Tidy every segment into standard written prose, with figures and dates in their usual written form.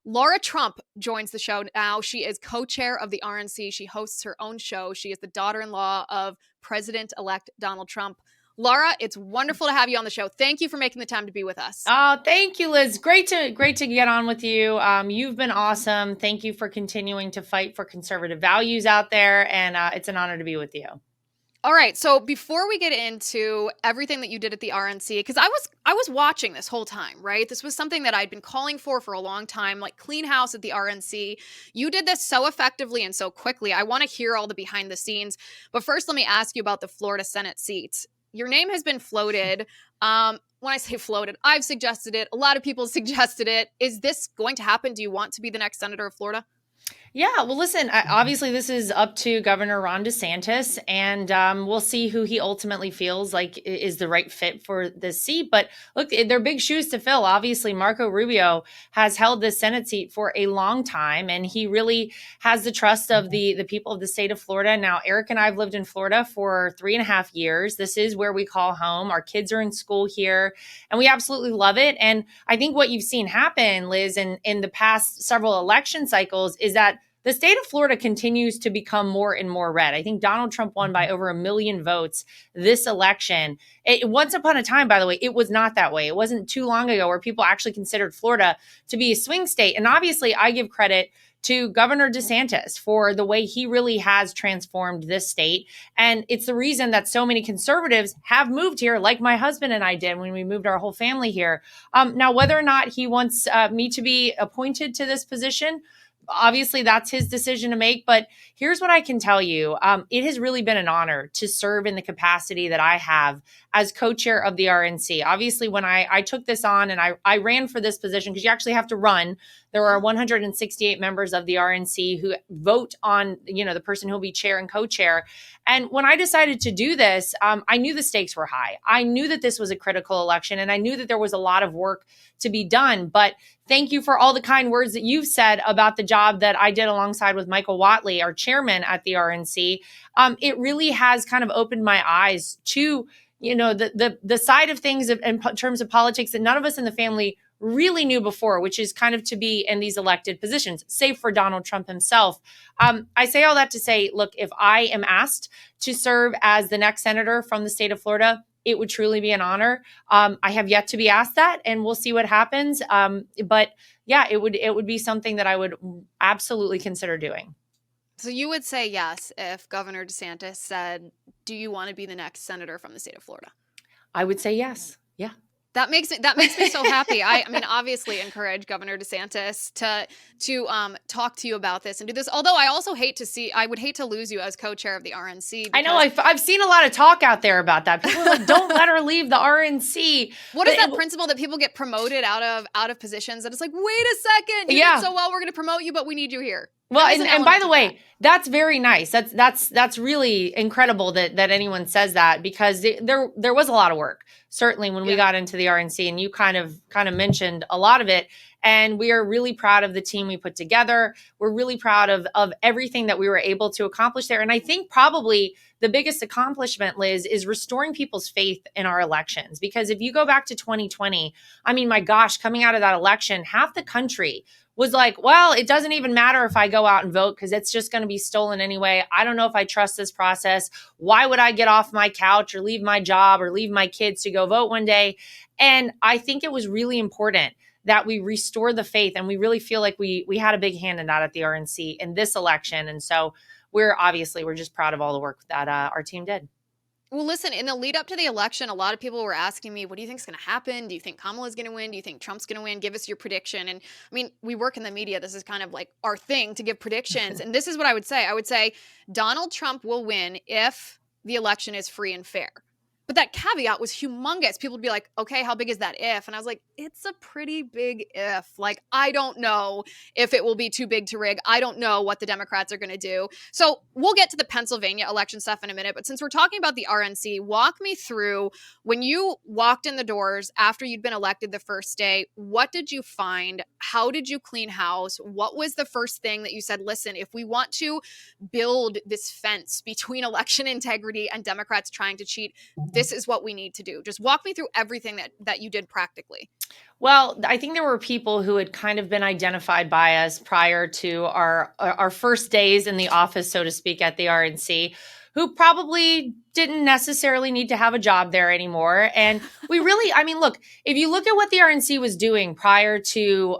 Lara Trump joins the show now. She is co-chair of the RNC. She hosts her own show. She is the daughter-in-law of President-elect Donald Trump. Lara, it's wonderful to have you on the show. Thank you for making the time to be with us. Oh, thank you, Liz. Great to get on with you. You've been awesome. Thank you for continuing to fight for conservative values out there, and it's an honor to be with you. All right, so before we get into everything that you did at the RNC, because I was watching this whole time, right? This was something that I'd been calling for a long time, like clean house at the RNC. You did this so effectively and so quickly. I want to hear all the behind the scenes. But first, let me ask you about the Florida Senate seats. Your name has been floated. When I say floated, I've suggested it. A lot of people suggested it. Is this going to happen? Do you want to be the next senator of Florida? Yeah, well, listen, obviously this is up to Governor Ron DeSantis, and we'll see who he ultimately feels like is the right fit for this seat. But look, they're big shoes to fill. Obviously, Marco Rubio has held this Senate seat for a long time, and he really has the trust of the people of the state of Florida. Now, Eric and I have lived in Florida for 3.5 years. This is where we call home. Our kids are in school here, and we absolutely love it. And I think what you've seen happen, Liz, in the past several election cycles is that the state of Florida continues to become more and more red. I think Donald Trump won by over 1 million votes this election. Once upon a time, by the way, it was not that way. It wasn't too long ago where people actually considered Florida to be a swing state. And obviously, I give credit to Governor DeSantis for the way he really has transformed this state. And it's the reason that so many conservatives have moved here, like my husband and I did when we moved our whole family here. Now, whether or not he wants me to be appointed to this position, obviously, that's his decision to make. But here's what I can tell you. It has really been an honor to serve in the capacity that I have as co-chair of the RNC. Obviously, when I took this on and I ran for this position, because you actually have to run, there are 168 members of the RNC who vote on, the person who'll be chair and co-chair. And when I decided to do this, I knew the stakes were high. I knew that this was a critical election, and I knew that there was a lot of work to be done. But thank you for all the kind words that you've said about the job that I did alongside with Michael Whatley, our chairman at the RNC. It really has kind of opened my eyes to, the side of things in terms of politics that none of us in the family really knew before, which is kind of to be in these elected positions, save for Donald Trump himself. I say all that to say, look, if I am asked to serve as the next senator from the state of Florida, it would truly be an honor. I have yet to be asked that, and we'll see what happens. But yeah, it would be something that I would absolutely consider doing. So you would say yes if Governor DeSantis said, do you want to be the next senator from the state of Florida? I would say yes. Yeah. That makes me so happy. I mean, obviously encourage Governor DeSantis to talk to you about this and do this. Although I would hate to lose you as co-chair of the RNC. I know I've seen a lot of talk out there about that. People are like, don't let her leave the RNC. What is that principle that people get promoted out of positions? And it's like, wait a second, you did so well, we're going to promote you, but we need you here. Well, and by the way, that's very nice. That's really incredible that anyone says that, because there was a lot of work, certainly when we got into the RNC, and you kind of mentioned a lot of it. And we are really proud of the team we put together. We're really proud of everything that we were able to accomplish there. And I think probably the biggest accomplishment, Liz, is restoring people's faith in our elections. Because if you go back to 2020, I mean, my gosh, coming out of that election, half the country was like, well, it doesn't even matter if I go out and vote because it's just going to be stolen anyway. I don't know if I trust this process. Why would I get off my couch or leave my job or leave my kids to go vote one day? And I think it was really important that we restore the faith. And we really feel like we had a big hand in that at the RNC in this election. And so we're just proud of all the work that our team did. Well, listen, in the lead up to the election, a lot of people were asking me, what do you think is going to happen? Do you think Kamala's going to win? Do you think Trump's going to win? Give us your prediction. And I mean, we work in the media. This is kind of like our thing to give predictions. And this is what I would say. I would say Donald Trump will win if the election is free and fair. But that caveat was humongous. People would be like, okay, how big is that if? And I was like, it's a pretty big if. Like, I don't know if it will be too big to rig. I don't know what the Democrats are going to do. So we'll get to the Pennsylvania election stuff in a minute. But since we're talking about the RNC, walk me through when you walked in the doors after you'd been elected the first day. What did you find? How did you clean house? What was the first thing that you said, listen, if we want to build this fence between election integrity and Democrats trying to cheat, this is what we need to do? Just walk me through everything that you did practically. Well, I think there were people who had kind of been identified by us prior to our first days in the office, so to speak, at the RNC, who probably didn't necessarily need to have a job there anymore. And we really, I mean, look, if you look at what the RNC was doing prior to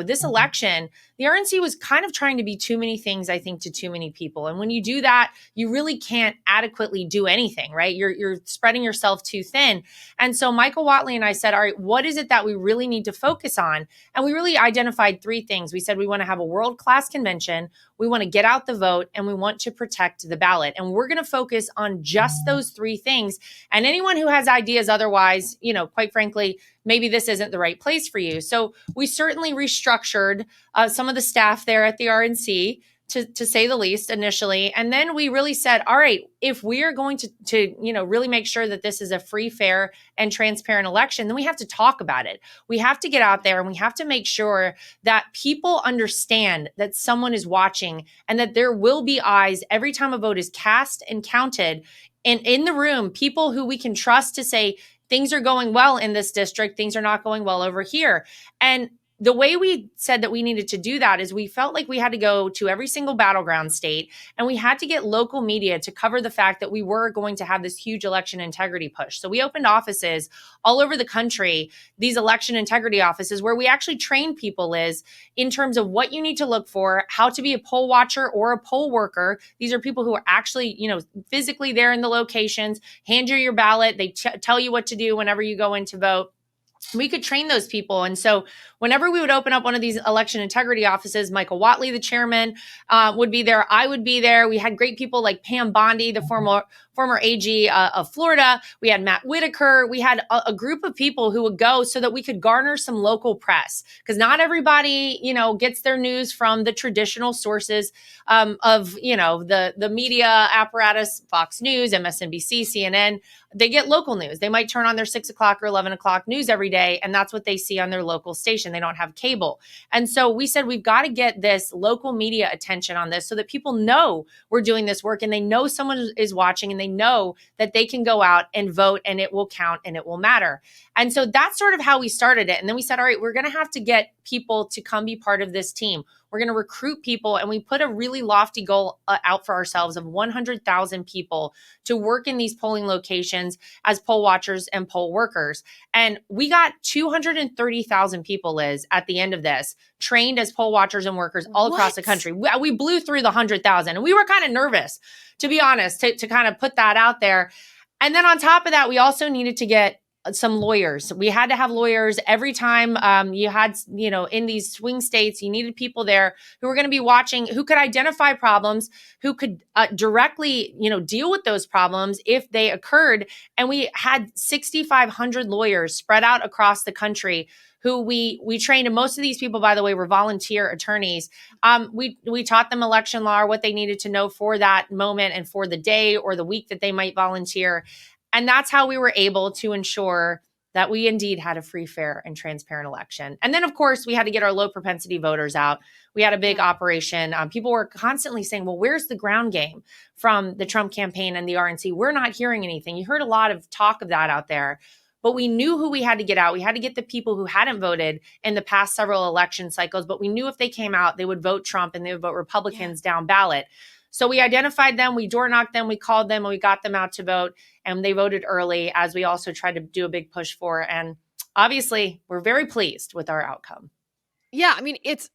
this election, the RNC was kind of trying to be too many things, I think, to too many people. And when you do that, you really can't adequately do anything, right? You're spreading yourself too thin. And so Michael Watley and I said, all right, what is it that we really need to focus on? And we really identified three things. We said we want to have a world-class convention, we want to get out the vote, and we want to protect the ballot. And we're going to focus on just those three things. And anyone who has ideas otherwise, quite frankly, maybe this isn't the right place for you. So we certainly restructured some of the staff there at the RNC, to say the least, initially. And then we really said, all right, if we are going to really make sure that this is a free, fair, and transparent election, then we have to talk about it. We have to get out there and we have to make sure that people understand that someone is watching and that there will be eyes every time a vote is cast and counted. And in the room, people who we can trust to say, things are going well in this district, things are not going well over here. And the way we said that we needed to do that is we felt like we had to go to every single battleground state and we had to get local media to cover the fact that we were going to have this huge election integrity push. So we opened offices all over the country, these election integrity offices where we actually train people, Liz, in terms of what you need to look for, how to be a poll watcher or a poll worker. These are people who are actually, physically there in the locations, hand you your ballot. They tell you what to do whenever you go in to vote. We could train those people. And so whenever we would open up one of these election integrity offices, Michael Watley, the chairman, would be there. I would be there. We had great people like Pam Bondi, the former AG of Florida. We had Matt Whitaker. We had a group of people who would go so that we could garner some local press, because not everybody, gets their news from the traditional sources of, the media apparatus, Fox News, MSNBC, CNN. They get local news. They might turn on their 6 o'clock or 11 o'clock news every day, and that's what they see on their local station. They don't have cable. And so we said, we've got to get this local media attention on this so that people know we're doing this work and they know someone is watching and they know that they can go out and vote and it will count and it will matter. And so that's sort of how we started it. And then we said, all right, we're going to have to get people to come be part of this team. We're going to recruit people. And we put a really lofty goal out for ourselves of 100,000 people to work in these polling locations as poll watchers and poll workers. And we got 230,000 people, Liz, at the end of this, trained as poll watchers and workers all across the country. We blew through the 100,000. And we were kind of nervous, to be honest, to kind of put that out there. And then on top of that, we also needed to get some lawyers. We had to have lawyers every time you had, in these swing states, you needed people there who were going to be watching, who could identify problems, who could directly, deal with those problems if they occurred. And we had 6,500 lawyers spread out across the country who we trained. And most of these people, by the way, were volunteer attorneys. We taught them election law, what they needed to know for that moment and for the day or the week that they might volunteer. And that's how we were able to ensure that we indeed had a free, fair, and transparent election. And then, of course, we had to get our low propensity voters out. We had a big operation. People were constantly saying, well, where's the ground game from the Trump campaign and the RNC? We're not hearing anything. You heard a lot of talk of that out there. But we knew who we had to get out. We had to get the people who hadn't voted in the past several election cycles. But we knew if they came out, they would vote Trump and they would vote Republicans down ballot. So we identified them, we door knocked them, we called them, and we got them out to vote. And they voted early, as we also tried to do a big push for. And obviously, we're very pleased with our outcome. Yeah, I mean, it's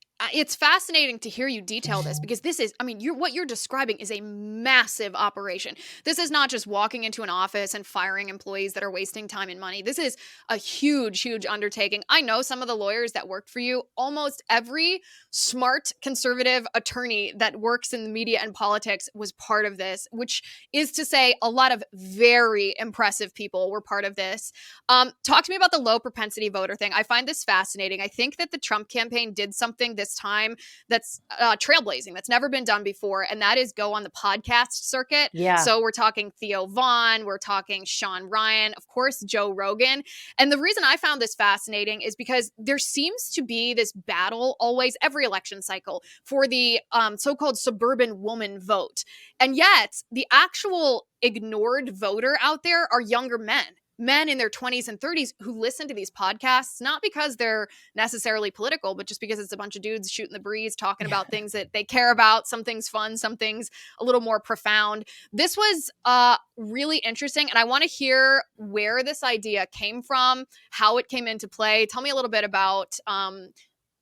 fascinating to hear you detail this, because this is, I mean, what you're describing is a massive operation. This is not just walking into an office and firing employees that are wasting time and money. This is a huge, huge undertaking. I know some of the lawyers that worked for you. Almost every smart conservative attorney that works in the media and politics was part of this, which is to say a lot of very impressive people were part of this. Talk to me about the low propensity voter thing. I find this fascinating. I think that the Trump campaign did something this time that's trailblazing, that's never been done before, and that is go on the podcast circuit. Yeah. So we're talking Theo Vaughn, we're talking Sean Ryan, of course, Joe Rogan. And the reason I found this fascinating is because there seems to be this battle always, every election cycle, for the so-called suburban woman vote. And yet the actual ignored voter out there are younger men. men in their 20s and 30s who listen to these podcasts, not because they're necessarily political, but just because it's a bunch of dudes shooting the breeze, talking about things that they care about, some things fun, some things a little more profound. This was really interesting, and I want to hear where this idea came from, how it came into play. Tell me a little bit about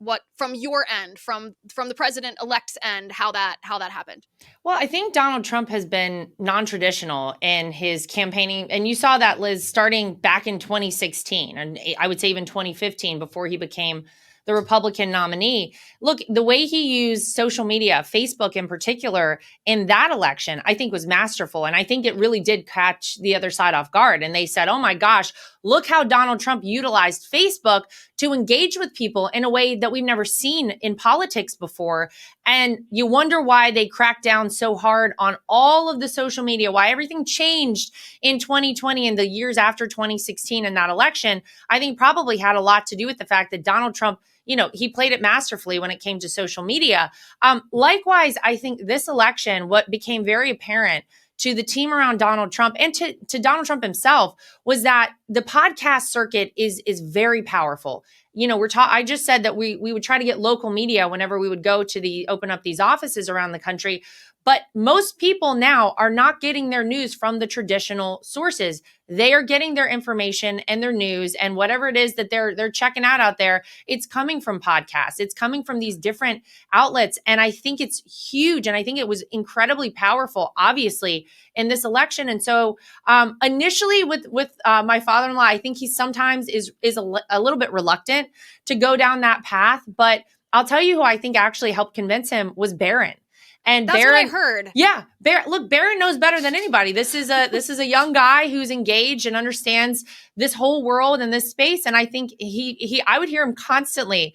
what from your end, from the president-elect's end, how that happened. Well, I think Donald Trump has been non-traditional in his campaigning. And you saw that, Liz, starting back in 2016, and I would say even 2015, before he became the Republican nominee. Look, the way he used social media, Facebook in particular, in that election, I think was masterful. And I think it really did catch the other side off guard. And they said, oh my gosh, look how Donald Trump utilized Facebook to engage with people in a way that we've never seen in politics before. And you wonder why they cracked down so hard on all of the social media, why everything changed in 2020 and the years after 2016 in that election. I think probably had a lot to do with the fact that Donald Trump, he played it masterfully when it came to social media. Likewise, I think this election, what became very apparent to the team around Donald Trump and to Donald Trump himself was that the podcast circuit is very powerful. I just said that we would try to get local media whenever we would go to open up these offices around the country. But most people now are not getting their news from the traditional sources. They are getting their information and their news and whatever it is that they're checking out there. It's coming from podcasts. It's coming from these different outlets. And I think it's huge. And I think it was incredibly powerful, obviously, in this election. And so initially with my father-in-law, I think he sometimes is a little bit reluctant to go down that path. But I'll tell you who I think actually helped convince him was Barron. And that's Barron, what I heard. Yeah, Barron knows better than anybody. This is a young guy who's engaged and understands this whole world and this space. And I think I would hear him constantly,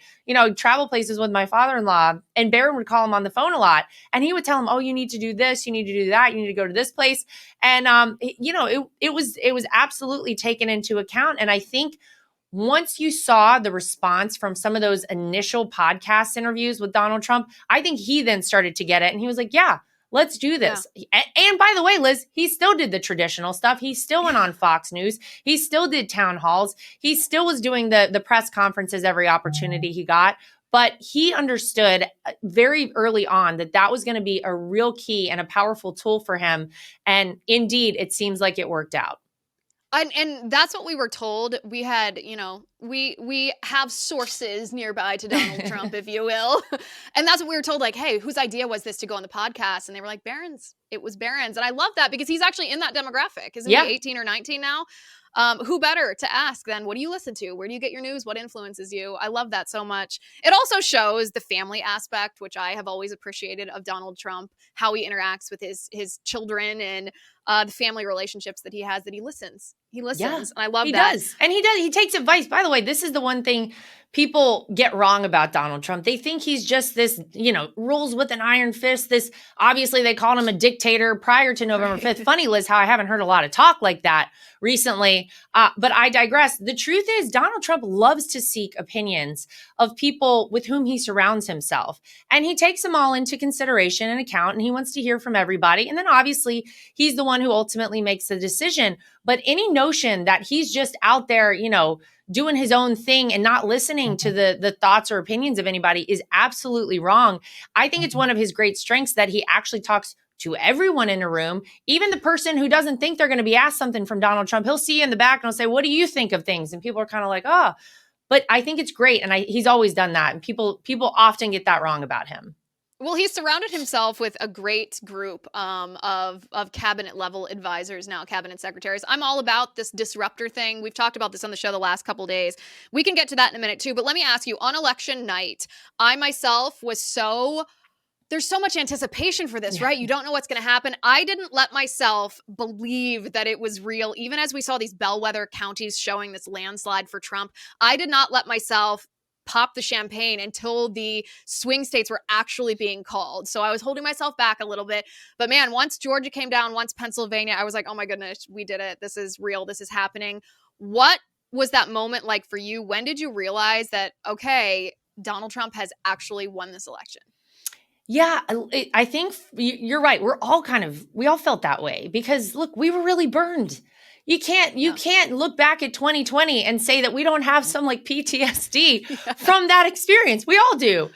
travel places with my father-in-law, and Barron would call him on the phone a lot, and he would tell him, "Oh, you need to do this, you need to do that, you need to go to this place," and it was absolutely taken into account. And I think once you saw the response from some of those initial podcast interviews with Donald Trump, I think he then started to get it. And he was like, yeah, let's do this. Yeah. And by the way, Liz, he still did the traditional stuff. He still went on Fox News. He still did town halls. He still was doing the press conferences every opportunity he got. But he understood very early on that was going to be a real key and a powerful tool for him. And indeed, it seems like it worked out. And that's what we were told. We had, we have sources nearby to Donald Trump, if you will. And that's what we were told, like, hey, whose idea was this to go on the podcast? And they were like, Barron's. It was Barron's. And I love that because he's actually in that demographic. Isn't he 18 or 19 now? Who better to ask than, what do you listen to? Where do you get your news? What influences you? I love that so much. It also shows the family aspect, which I have always appreciated of Donald Trump, how he interacts with his children and the family relationships that he has, that he listens. He listens. And I love that. He does. And he does. He takes advice. By the way, this is the one thing people get wrong about Donald Trump. They think he's just this, rules with an iron fist. Obviously they called him a dictator prior to November 5th. Funny, Liz, how I haven't heard a lot of talk like that recently. But I digress. The truth is Donald Trump loves to seek opinions of people with whom he surrounds himself. And he takes them all into consideration and account, and he wants to hear from everybody. And then obviously he's the one who ultimately makes the decision. But any notion that he's just out there, doing his own thing and not listening to the thoughts or opinions of anybody is absolutely wrong. I think it's one of his great strengths that he actually talks to everyone in a room, even the person who doesn't think they're going to be asked something from Donald Trump. He'll see you in the back and he'll say, what do you think of things? And people are kind of like, oh, but I think it's great. And he's always done that. And people often get that wrong about him. Well, he's surrounded himself with a great group of cabinet level advisors now, cabinet secretaries. I'm all about this disruptor thing. We've talked about this on the show the last couple of days. We can get to that in a minute too. But let me ask you, on election night, I myself was there's so much anticipation for this, right? You don't know what's going to happen. I didn't let myself believe that it was real. Even as we saw these bellwether counties showing this landslide for Trump, I did not let myself pop the champagne until the swing states were actually being called. So I was holding myself back a little bit. But man, once Georgia came down, once Pennsylvania, I was like, oh my goodness, we did it. This is real. This is happening. What was that moment like for you? When did you realize that, okay, Donald Trump has actually won this election? Yeah, I think you're right. We all felt that way because look, we were really burned. you Yeah. can't look back at 2020 and say that we don't have some like PTSD Yeah. from that experience. We all do.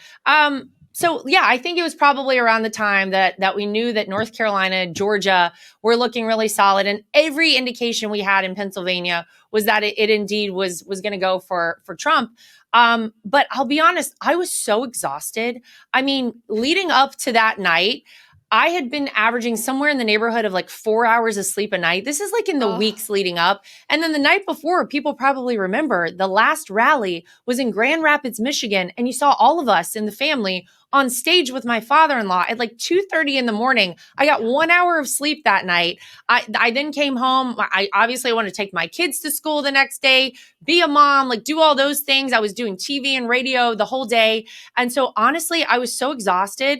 So yeah, I think it was probably around the time that we knew that North Carolina, Georgia were looking really solid, and every indication we had in Pennsylvania was that it indeed was going to go for Trump. But I'll be honest, I was so exhausted. I mean, leading up to that night, I had been averaging somewhere in the neighborhood of like 4 hours of sleep a night. This is like in the Oh, weeks leading up. And then the night before, people probably remember the last rally was in Grand Rapids, Michigan. And you saw all of us in the family on stage with my father-in-law at like 2:30 in the morning. I got yeah. 1 hour of sleep that night. I then came home. I obviously wanted to take my kids to school the next day, be a mom, like do all those things. I was doing TV and radio the whole day. And so honestly, I was so exhausted.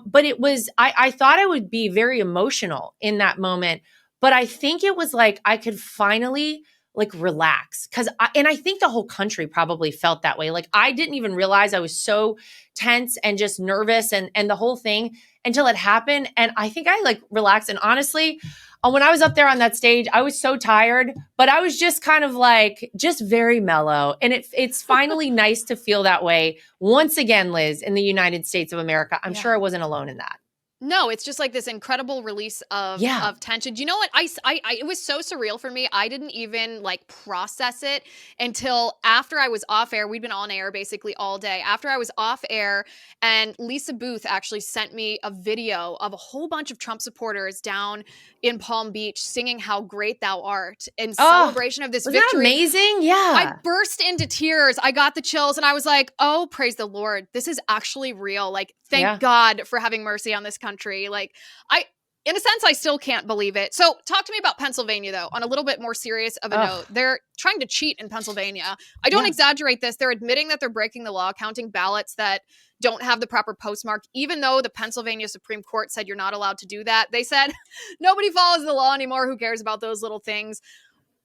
But it was, I thought I would be very emotional in that moment. But I think it was like I could finally like relax. And I think the whole country probably felt that way. Like I didn't even realize I was so tense and just nervous and the whole thing until it happened. And I think I like relaxed. And honestly, when I was up there on that stage, I was so tired, but I was just kind of like, just very mellow. And it's finally nice to feel that way once again, Liz, in the United States of America. I'm sure I Yeah. wasn't alone in that. No, it's just like this incredible release Yeah. of tension. Do you know what? It was so surreal for me. I didn't even like process it until after I was off air. We'd been on air basically all day. After I was off air, and Lisa Booth actually sent me a video of a whole bunch of Trump supporters down in Palm Beach singing "How Great Thou Art" in Oh, celebration of this wasn't that victory. amazing? I Yeah. burst into tears. I got the chills and I was like, "Oh, praise the Lord. This is actually real. Like, thank Yeah. God for having mercy on this country." Like, I in a sense I still can't believe it. So, talk to me about Pennsylvania though, on a little bit more serious of a note. Oh, They're trying to cheat in Pennsylvania. I don't yeah. exaggerate this. They're admitting that they're breaking the law, counting ballots that don't have the proper postmark, even though the Pennsylvania Supreme Court said you're not allowed to do that. They said nobody follows the law anymore. Who cares about those little things?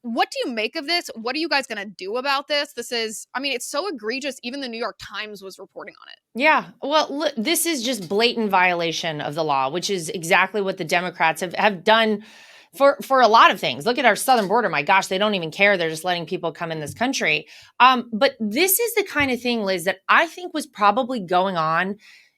What do you make of this? What are you guys going to do about this? This is, I mean, it's so egregious. Even the New York Times was reporting on it. Yeah. Well, look, this is just blatant violation of the law, which is exactly what the Democrats have done for a lot of things. Look at our southern border. My gosh, they don't even care. They're just letting people come in this country. But this is the kind of thing, Liz, that I think was probably going on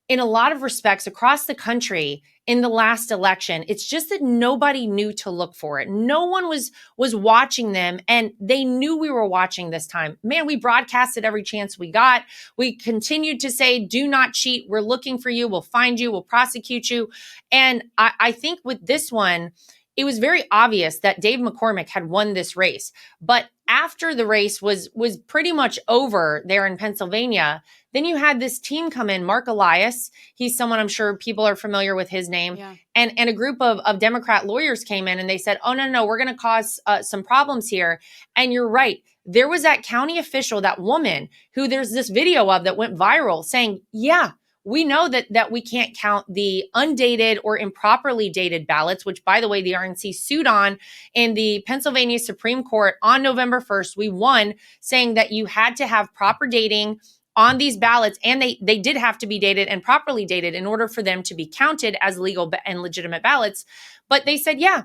in a lot of respects across the country in the last election. It's just that nobody knew to look for it. No one was watching them, and they knew we were watching this time. Man, we broadcasted every chance we got. We continued to say, do not cheat. We're looking for you. We'll find you. We'll prosecute you. And I think with this one, it was very obvious that Dave McCormick had won this race. But after the race was pretty much over there in Pennsylvania, then you had this team come in, Mark Elias. He's someone I'm sure people are familiar with his name. Yeah. And a group of Democrat lawyers came in and they said, oh, no, we're going to cause some problems here. And you're right. There was that county official, that woman who there's this video of that went viral saying, yeah, we know that we can't count the undated or improperly dated ballots, which, by the way, the RNC sued on in the Pennsylvania Supreme Court on November 1st. We won, saying that you had to have proper dating on these ballots, and they did have to be dated and properly dated in order for them to be counted as legal and legitimate ballots. But they said, yeah,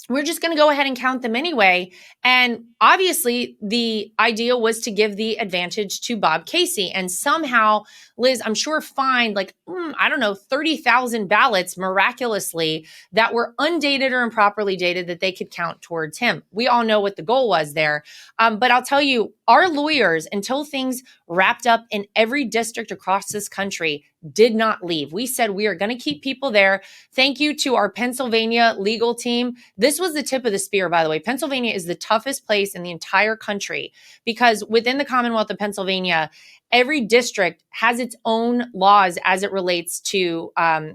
we're just going to go ahead and count them anyway. And obviously, the idea was to give the advantage to Bob Casey. And somehow, Liz, I'm sure, find like, I don't know, 30,000 ballots miraculously that were undated or improperly dated that they could count towards him. We all know what the goal was there. But I'll tell you, our lawyers, until things wrapped up in every district across this country, did not leave. We said we are going to keep people there. Thank you to our Pennsylvania legal team. This was the tip of the spear, by the way. Pennsylvania is the toughest place in the entire country because within the Commonwealth of Pennsylvania, every district has its own laws as it relates to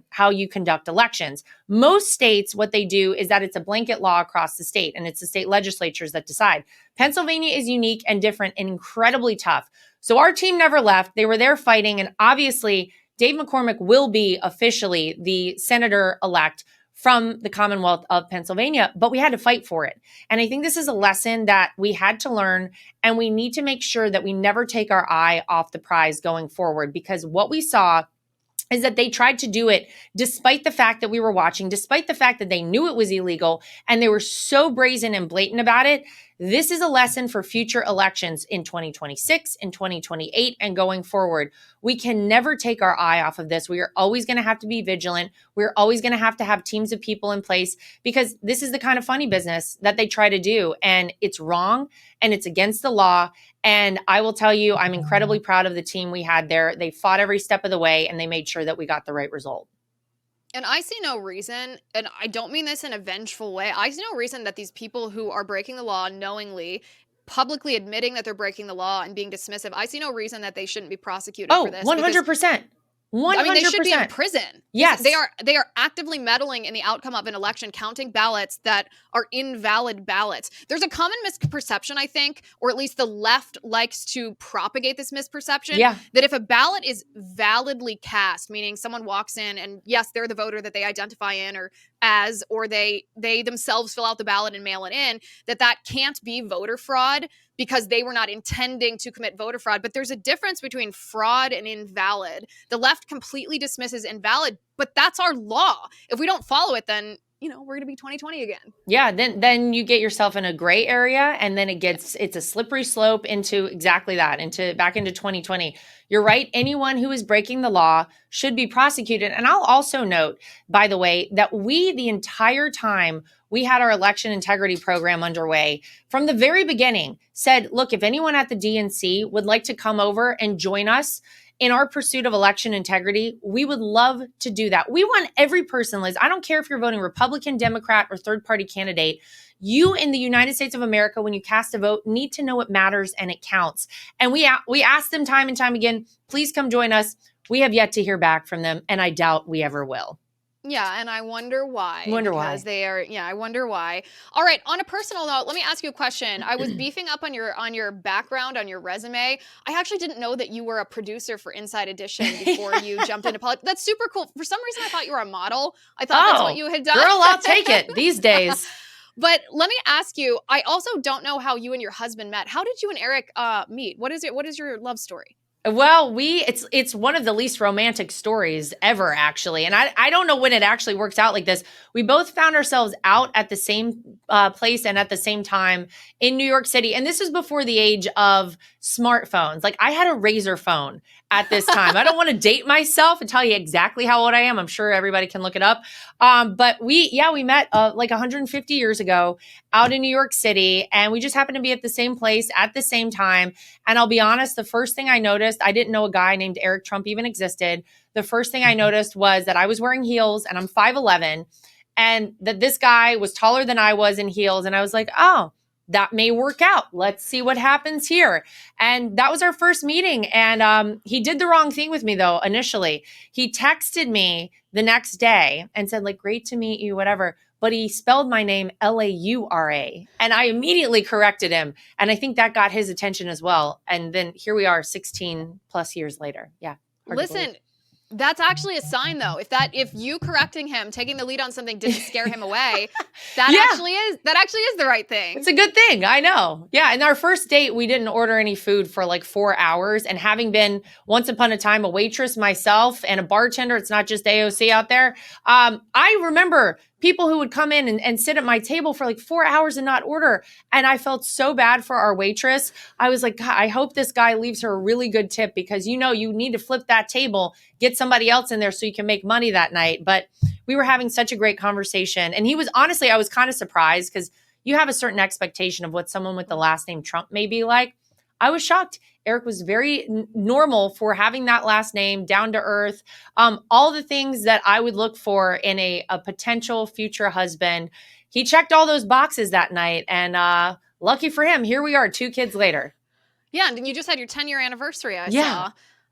how you conduct elections. Most states, what they do is that it's a blanket law across the state, and it's the state legislatures that decide. Pennsylvania is unique and different and incredibly tough. So our team never left. They were there fighting, and obviously, Dave McCormick will be officially the senator-elect from the Commonwealth of Pennsylvania, but we had to fight for it. And I think this is a lesson that we had to learn, and we need to make sure that we never take our eye off the prize going forward, because what we saw is that they tried to do it despite the fact that we were watching, despite the fact that they knew it was illegal, and they were so brazen and blatant about it. This is a lesson for future elections in 2026, in 2028, and going forward. We can never take our eye off of this. We are always going to have to be vigilant. We're always going to have teams of people in place, because this is the kind of funny business that they try to do. And it's wrong, and it's against the law. And I will tell you, I'm incredibly proud of the team we had there. They fought every step of the way, and they made sure that we got the right result. And I see no reason, and I don't mean this in a vengeful way, I see no reason that these people who are breaking the law knowingly, publicly admitting that they're breaking the law and being dismissive, I see no reason that they shouldn't be prosecuted for Oh, this. 100%. 100%. I mean, they should be in prison. Yes. They are actively meddling in the outcome of an election, counting ballots that are invalid ballots. There's a common misperception, I think, or at least the left likes to propagate this misperception, that if a ballot is validly cast, meaning someone walks in and yes, they're the voter that they identify in or as, or they themselves fill out the ballot and mail it in, that can't be voter fraud because they were not intending to commit voter fraud. But there's a difference between fraud and invalid. The left completely dismisses invalid, but that's our law. If we don't follow it, then we're going to be 2020 again. Yeah, then you get yourself in a gray area, and then it's a slippery slope into exactly that, back into 2020. You're right. Anyone who is breaking the law should be prosecuted. And I'll also note, by the way, that the entire time we had our election integrity program underway, from the very beginning, said, look, if anyone at the DNC would like to come over and join us in our pursuit of election integrity, we would love to do that. We want every person, Liz. I don't care if you're voting Republican, Democrat, or third-party candidate. You in the United States of America, when you cast a vote, need to know it matters and it counts. And we ask them time and time again, please come join us. We have yet to hear back from them, and I doubt we ever will. Yeah, and I wonder why. I wonder why. All right, on a personal note, let me ask you a question. I was beefing up on your background, on your resume. I actually didn't know that you were a producer for Inside Edition before you jumped into politics. That's super cool. For some reason, I thought you were a model. I thought that's what you had done. Girl, I'll take it these days. But let me ask you, I also don't know how you and your husband met. How did you and Eric meet? What is your love story? Well, it's one of the least romantic stories ever, actually. And I don't know when it actually worked out like this. We both found ourselves out at the same place and at the same time in New York City. And this is before the age of smartphones. Like, I had a Razor phone at this time. I don't want to date myself and tell you exactly how old I am. I'm sure everybody can look it up. But we met like 150 years ago out in New York City. And we just happened to be at the same place at the same time. And I'll be honest, the first thing I noticed, I didn't know a guy named Eric Trump even existed. The first thing I noticed was that I was wearing heels, and I'm 5'11", and that this guy was taller than I was in heels. And I was like, oh, that may work out. Let's see what happens here. And that was our first meeting. And he did the wrong thing with me, though, initially. He texted me the next day and said, like, great to meet you, whatever. But he spelled my name Laura. And I immediately corrected him. And I think that got his attention as well. And then here we are 16 plus years later. Yeah. Listen, that's actually a sign, though. If you correcting him, taking the lead on something didn't scare him away, that actually is the right thing. It's a good thing. I know. Yeah. And our first date, we didn't order any food for like 4 hours. And having been once upon a time a waitress myself and a bartender, it's not just AOC out there. I remember people who would come in and sit at my table for like 4 hours and not order. And I felt so bad for our waitress. I was like, God, I hope this guy leaves her a really good tip, because you need to flip that table, get somebody else in there so you can make money that night. But we were having such a great conversation. And he was, honestly, I was kind of surprised, because you have a certain expectation of what someone with the last name Trump may be like. I was shocked. Eric was very normal for having that last name, down to earth, all the things that I would look for in a potential future husband. He checked all those boxes that night, and lucky for him, here we are 2 kids later. Yeah, and you just had your 10-year anniversary, I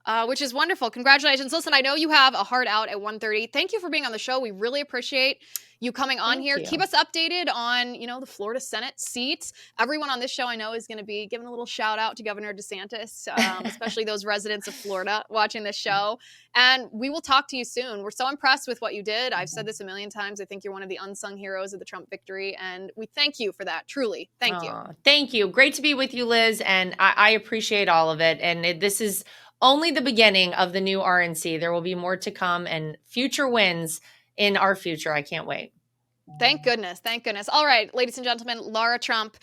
saw, which is wonderful. Congratulations. Listen, I know you have a hard out at 1:30. Thank you for being on the show. We really appreciate you coming on here. Keep us updated on, the Florida Senate seats. Everyone on this show I know is going to be giving a little shout out to Governor DeSantis, especially those residents of Florida watching this show. And we will talk to you soon. We're so impressed with what you did. I've said this a million times. I think you're one of the unsung heroes of the Trump victory. And we thank you for that. Truly. Thank you. Thank you. Great to be with you, Liz. And I appreciate all of it. And this is only the beginning of the new RNC. There will be more to come and future wins in our future. I can't wait. Thank goodness. Thank goodness. All right, ladies and gentlemen, Lara Trump.